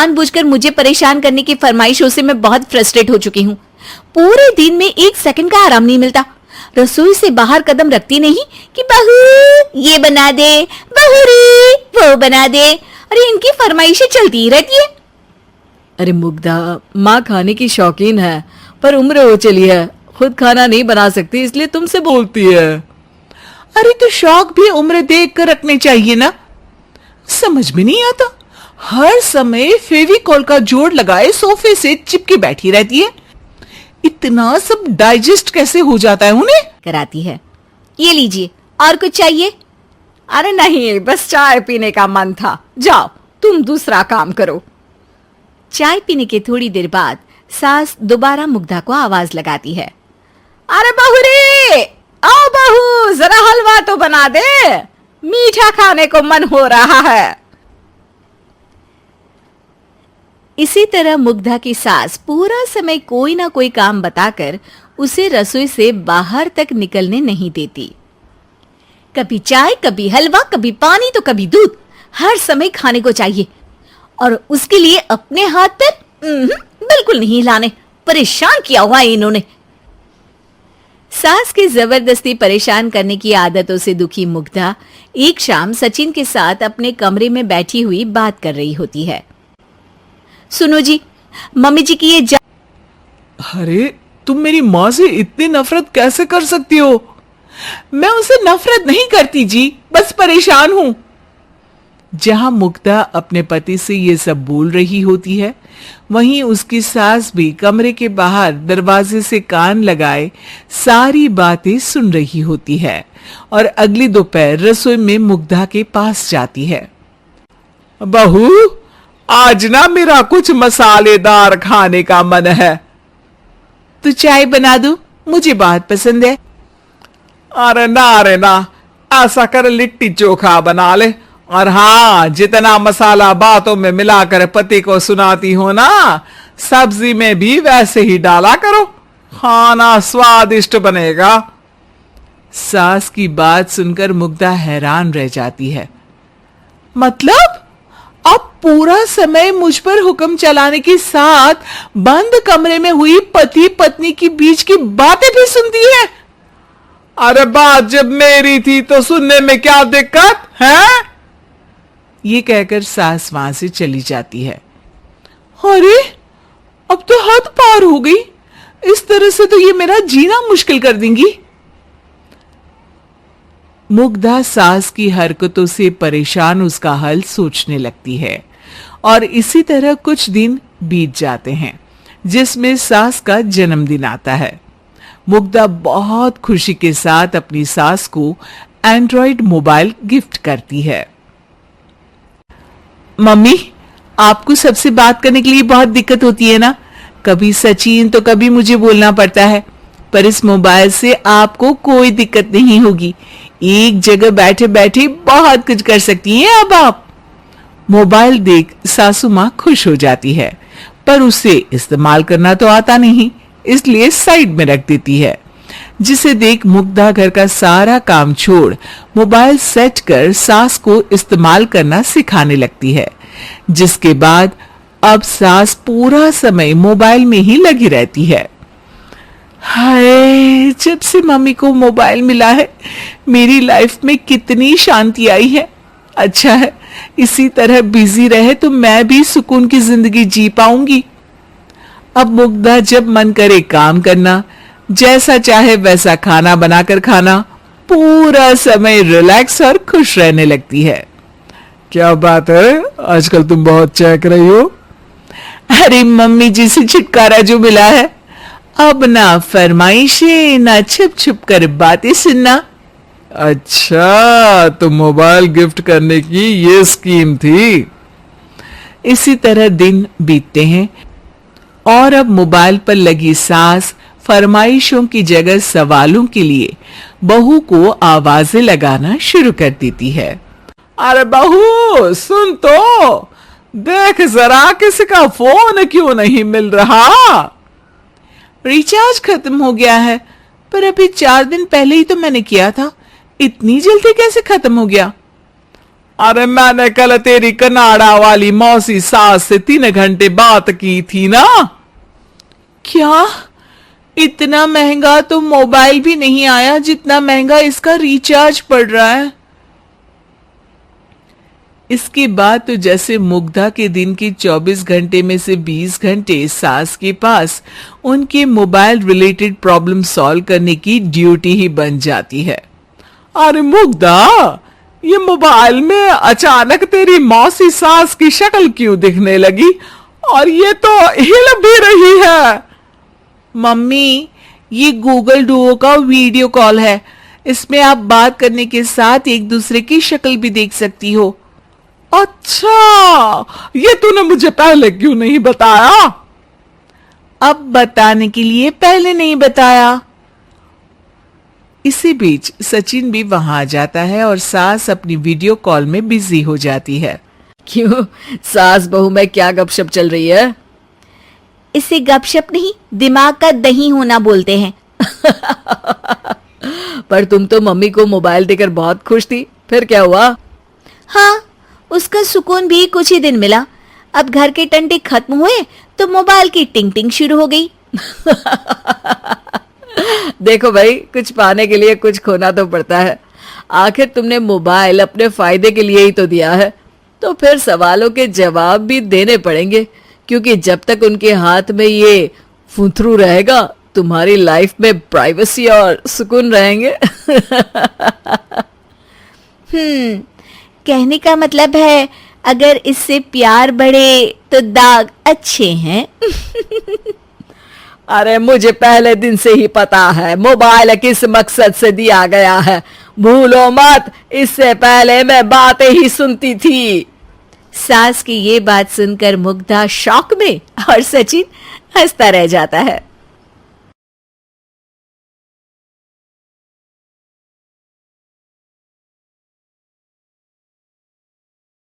जानबूझकर मुझे परेशान करने की फरमाइशों से मैं बहुत फ्रस्ट्रेट हो चुकी हूँ। पूरे दिन में 1 सेकंड का आराम नहीं मिलता। रसोई से बाहर कदम रखती नहीं कि बहू ये बना दे, बहू रे वो बना दे। अरे इनकी फरमाइशें चलती ही रहती है। अरे मुग्धा, माँ खाने की शौकीन है पर उम्र हो चली है, खुद खाना नहीं बना सकती इसलिए तुमसे बोलती है। अरे तो शौक भी उम्र देख कर रखने चाहिए ना। समझ में नहीं आता, हर समय फेविकॉल का जोड़ लगाए सोफे से चिपके बैठी रहती है। इतना सब डाइजेस्ट कैसे हो जाता है उन्हें? कराती है। ये लीजिए, और कुछ चाहिए? अरे नहीं, बस चाय पीने का मन था, जाओ तुम दूसरा काम करो। चाय पीने के थोड़ी देर बाद सास दोबारा मुग्धा को आवाज लगाती है। अरे बहू रे, आओ बहू, जरा हलवा तो बना दे, मीठा खाने को मन हो रहा है। इसी तरह मुग्धा की सास पूरा समय कोई ना कोई काम बताकर उसे रसोई से बाहर तक निकलने नहीं देती। कभी चाय, कभी हलवा, कभी पानी तो कभी दूध, हर समय खाने को चाहिए और उसके लिए अपने हाथ पर बिल्कुल नहीं हिलाने। परेशान किया हुआ है इन्होंने। सास की जबरदस्ती परेशान करने की आदतों से दुखी मुग्धा एक शाम सचिन के साथ अपने कमरे में बैठी हुई बात कर रही होती है। सुनो जी, मम्मी जी की ये अरे तुम मेरी माँ से इतनी नफरत कैसे कर सकती हो? मैं उनसे नफरत नहीं करती जी, बस परेशान हूं। जहां मुग्धा अपने पति से ये सब बोल रही होती है, वहीं उसकी सास भी कमरे के बाहर दरवाजे से कान लगाए सारी बातें सुन रही होती है और अगली दोपहर रसोई में मुग्धा के पास जाती है। बहू, आज ना मेरा कुछ मसालेदार खाने का मन है, तो चाय बना दूं? मुझे बहुत पसंद है। अरे ना, ऐसा कर लिट्टी चोखा बना ले, और हाँ, जितना मसाला बातों में मिलाकर पति को सुनाती हो ना, सब्जी में भी वैसे ही डाला करो, खाना स्वादिष्ट बनेगा। सास की बात सुनकर मुग्धा हैरान रह जाती है। मतलब अब पूरा समय मुझ पर हुक्म चलाने के साथ बंद कमरे में हुई पति पत्नी की बीच की बातें भी सुनती है? अरे बात जब मेरी थी तो सुनने में क्या दिक्कत है? ये कहकर सास वहां से चली जाती है। अरे अब तो हद पार हो गई, इस तरह से तो ये मेरा जीना मुश्किल कर देंगी। मुग्धा सास की हरकतों से परेशान उसका हल सोचने लगती है और इसी तरह कुछ दिन बीत जाते हैं, जिसमें सास का जन्मदिन आता है। मुग्धा बहुत खुशी के साथ अपनी सास को एंड्रॉइड मोबाइल गिफ्ट करती है। मम्मी, आपको सबसे बात करने के लिए बहुत दिक्कत होती है ना, कभी सचिन तो कभी मुझे बोलना पड़ता है, पर इस मोबाइल से आपको कोई दिक्कत नहीं होगी। एक जगह बैठे बैठे बहुत कुछ कर सकती हैं अब आप। मोबाइल देख सासू माँ खुश हो जाती है, पर उसे इस्तेमाल करना तो आता नहीं, इसलिए साइड में रख देती है। जिसे देख मुग्धा घर का सारा काम छोड़ मोबाइल सेट कर सास को इस्तेमाल करना सिखाने लगती है, जिसके बाद अब सास पूरा समय मोबाइल में ही लगी रहती है। हाय, जब से मम्मी को मोबाइल मिला है मेरी लाइफ में कितनी शांति आई है। अच्छा है, इसी तरह बिजी रहे तो मैं भी सुकून की जिंदगी जी पाऊंगी। अब मुग्धा जब मन करे काम करना, जैसा चाहे वैसा खाना बनाकर खाना, पूरा समय रिलैक्स और खुश रहने लगती है। क्या बात है, आजकल तुम बहुत चहक रही हो। अरे मम्मी जी से छुटकारा जो मिला है, अब ना फरमाइशें ना छुप छुप कर बातें सुनना। अच्छा, तो मोबाइल गिफ्ट करने की ये स्कीम थी। इसी तरह दिन बीतते हैं और अब मोबाइल पर लगी सास फरमाइशों की जगह सवालों के लिए बहू को आवाजें लगाना शुरू कर देती है। अरे बहू सुन तो, देख जरा किसी का फोन क्यों नहीं मिल रहा। रिचार्ज खत्म हो गया है, पर अभी 4 दिन पहले ही तो मैंने किया था, इतनी जल्दी कैसे खत्म हो गया। अरे मैंने कल तेरी कनाडा वाली मौसी सास से 3 घंटे बात की थी ना। क्या? इतना महंगा तो मोबाइल भी नहीं आया जितना महंगा इसका रिचार्ज पड़ रहा है। इसके बाद तो जैसे मुग्धा के दिन के 24 घंटे में से 20 घंटे सास के पास उनके मोबाइल रिलेटेड प्रॉब्लम सॉल्व करने की ड्यूटी ही बन जाती है। अरे मुग्धा, ये मोबाइल में अचानक तेरी मौसी सास की शक्ल क्यों दिखने लगी, और ये तो हिल भी रही है। मम्मी, ये गूगल डुओ का वीडियो कॉल है, इसमें आप बात करने के साथ एक दूसरे की शक्ल भी देख सकती हो। अच्छा, ये तूने मुझे पहले क्यों नहीं बताया? अब बताने के लिए पहले नहीं बताया। इसी बीच सचिन भी वहां आ जाता है और सास अपनी वीडियो कॉल में बिजी हो जाती है। क्यों, सास बहू में क्या गपशप चल रही है? इसे गपशप नहीं, दिमाग का दही होना बोलते हैं। पर तुम तो मम्मी को मोबाइल देकर बहुत खुश थी, फिर क्या हुआ? हाँ, उसका सुकून भी कुछ ही दिन मिला। अब घर के टंटे खत्म हुए तो मोबाइल की टिंग टिंग शुरू हो गई। देखो भाई, कुछ पाने के लिए कुछ खोना तो पड़ता है। आखिर तुमने मोबाइल अपने फायदे के लिए ही तो दिया है, तो फिर सवालों के जवाब भी देने पड़ेंगे, क्योंकि जब तक उनके हाथ में ये फुंथरू रहेगा तुम्हारी लाइफ में प्राइवेसी और सुकून रहेंगे। कहने का मतलब है अगर इससे प्यार बढ़े तो दाग अच्छे हैं। अरे मुझे पहले दिन से ही पता है मोबाइल किस मकसद से दिया गया है, भूलो मत। इससे पहले मैं बातें ही सुनती थी। सास की ये बात सुनकर मुग्धा शॉक में और सचिन हंसता रह जाता है।